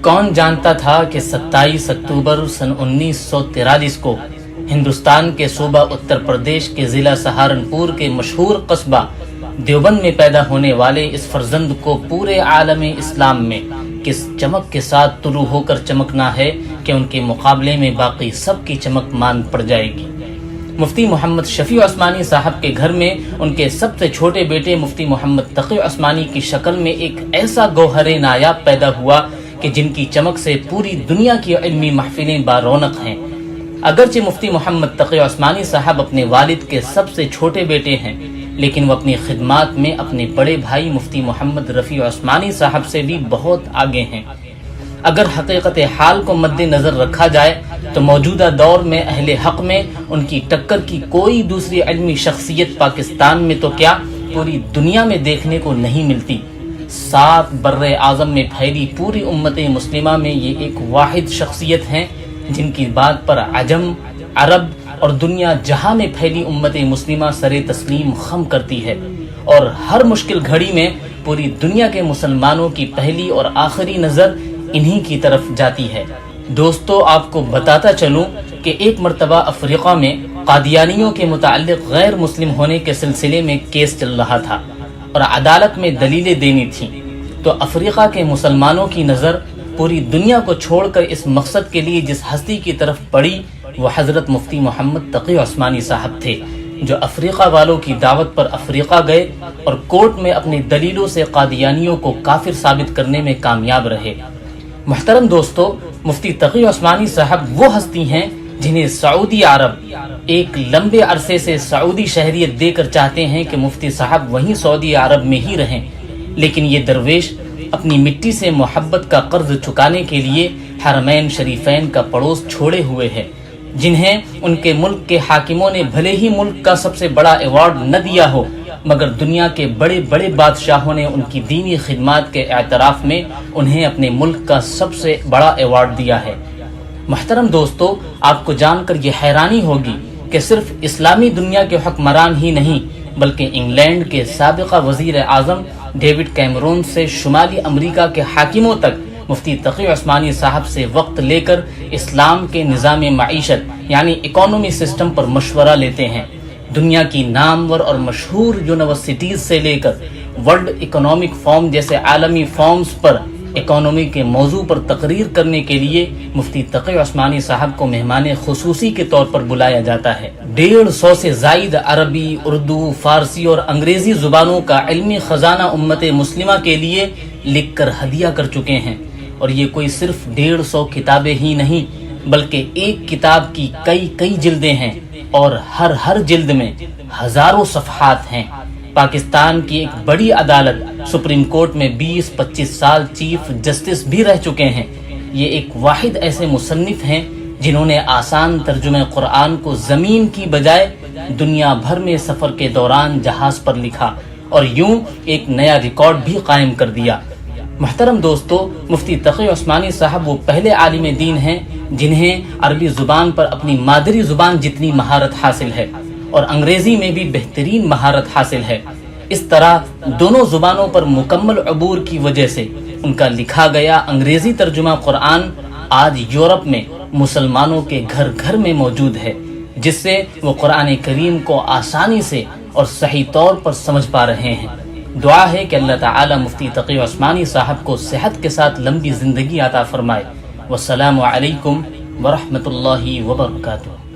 کون جانتا تھا کہ 27 اکتوبر سن 1943 کو ہندوستان کے صوبہ اتر پردیش کے ضلع سہارنپور کے مشہور قصبہ دیوبند میں پیدا ہونے والے اس فرزند کو پورے عالم اسلام میں کس چمک کے ساتھ طلوع ہو کر چمکنا ہے کہ ان کے مقابلے میں باقی سب کی چمک مان پڑ جائے گی۔ مفتی محمد شفیع عثمانی صاحب کے گھر میں ان کے سب سے چھوٹے بیٹے مفتی محمد تقی عثمانی کی شکل میں ایک ایسا گوہر نایاب پیدا ہوا کہ جن کی چمک سے پوری دنیا کی علمی محفلیں بارونق ہیں۔ اگرچہ مفتی محمد تقی عثمانی صاحب اپنے والد کے سب سے چھوٹے بیٹے ہیں، لیکن وہ اپنی خدمات میں اپنے بڑے بھائی مفتی محمد رفیع عثمانی صاحب سے بھی بہت آگے ہیں۔ اگر حقیقت حال کو مد نظر رکھا جائے تو موجودہ دور میں اہل حق میں ان کی ٹکر کی کوئی دوسری علمی شخصیت پاکستان میں تو کیا پوری دنیا میں دیکھنے کو نہیں ملتی۔ 7 بر اعظم میں پھیلی پوری امت مسلمہ میں یہ ایک واحد شخصیت ہیں جن کی بات پر عجم، عرب اور دنیا جہاں میں پھیلی امت مسلمہ سر تسلیم خم کرتی ہے، اور ہر مشکل گھڑی میں پوری دنیا کے مسلمانوں کی پہلی اور آخری نظر انہی کی طرف جاتی ہے۔ دوستو، آپ کو بتاتا چلوں کہ ایک مرتبہ افریقہ میں قادیانیوں کے متعلق غیر مسلم ہونے کے سلسلے میں کیس چل رہا تھا اور عدالت میں دلیلیں دینی تھیں، تو افریقہ کے مسلمانوں کی نظر پوری دنیا کو چھوڑ کر اس مقصد کے لیے جس ہستی کی طرف پڑی وہ حضرت مفتی محمد تقی عثمانی صاحب تھے، جو افریقہ والوں کی دعوت پر افریقہ گئے اور کورٹ میں اپنی دلیلوں سے قادیانیوں کو کافر ثابت کرنے میں کامیاب رہے۔ محترم دوستو، مفتی تقی عثمانی صاحب وہ ہستی ہیں جنہیں سعودی عرب ایک لمبے عرصے سے سعودی شہریت دے کر چاہتے ہیں کہ مفتی صاحب وہیں سعودی عرب میں ہی رہیں، لیکن یہ درویش اپنی مٹی سے محبت کا قرض چکانے کے لیے حرمین شریفین کا پڑوس چھوڑے ہوئے ہیں، جنہیں ان کے ملک کے حاکموں نے بھلے ہی ملک کا سب سے بڑا ایوارڈ نہ دیا ہو، مگر دنیا کے بڑے بڑے بادشاہوں نے ان کی دینی خدمات کے اعتراف میں انہیں اپنے ملک کا سب سے بڑا ایوارڈ دیا ہے۔ محترم دوستو، آپ کو جان کر یہ حیرانی ہوگی کہ صرف اسلامی دنیا کے حکمران ہی نہیں بلکہ انگلینڈ کے سابقہ وزیر اعظم ڈیوڈ کیمرون سے شمالی امریکہ کے حاکموں تک مفتی تقی عثمانی صاحب سے وقت لے کر اسلام کے نظام معیشت یعنی اکانومی سسٹم پر مشورہ لیتے ہیں۔ دنیا کی نامور اور مشہور یونیورسٹیز سے لے کر ورلڈ اکنامک فورم جیسے عالمی فورمز پر اکانومی کے موضوع پر تقریر کرنے کے لیے مفتی تقی عثمانی صاحب کو مہمان خصوصی کے طور پر بلایا جاتا ہے۔ 150 سے زائد عربی، اردو، فارسی اور انگریزی زبانوں کا علمی خزانہ امت مسلمہ کے لیے لکھ کر ہدیہ کر چکے ہیں، اور یہ کوئی صرف 150 کتابیں ہی نہیں بلکہ ایک کتاب کی کئی جلدیں ہیں، اور ہر جلد میں ہزاروں صفحات ہیں۔ پاکستان کی ایک بڑی عدالت سپریم کورٹ میں 20-25 سال چیف جسٹس بھی رہ چکے ہیں۔ یہ ایک واحد ایسے مصنف ہیں جنہوں نے آسان ترجمہ قرآن کو زمین کی بجائے دنیا بھر میں سفر کے دوران جہاز پر لکھا اور یوں ایک نیا ریکارڈ بھی قائم کر دیا۔ محترم دوستو، مفتی تقی عثمانی صاحب وہ پہلے عالم دین ہیں جنہیں عربی زبان پر اپنی مادری زبان جتنی مہارت حاصل ہے اور انگریزی میں بھی بہترین مہارت حاصل ہے۔ اس طرح دونوں زبانوں پر مکمل عبور کی وجہ سے ان کا لکھا گیا انگریزی ترجمہ قرآن آج یورپ میں مسلمانوں کے گھر میں موجود ہے، جس سے وہ قرآن کریم کو آسانی سے اور صحیح طور پر سمجھ پا رہے ہیں۔ دعا ہے کہ اللہ تعالی مفتی تقی عثمانی صاحب کو صحت کے ساتھ لمبی زندگی عطا فرمائے۔ والسلام علیکم ورحمۃ اللہ وبرکاتہ۔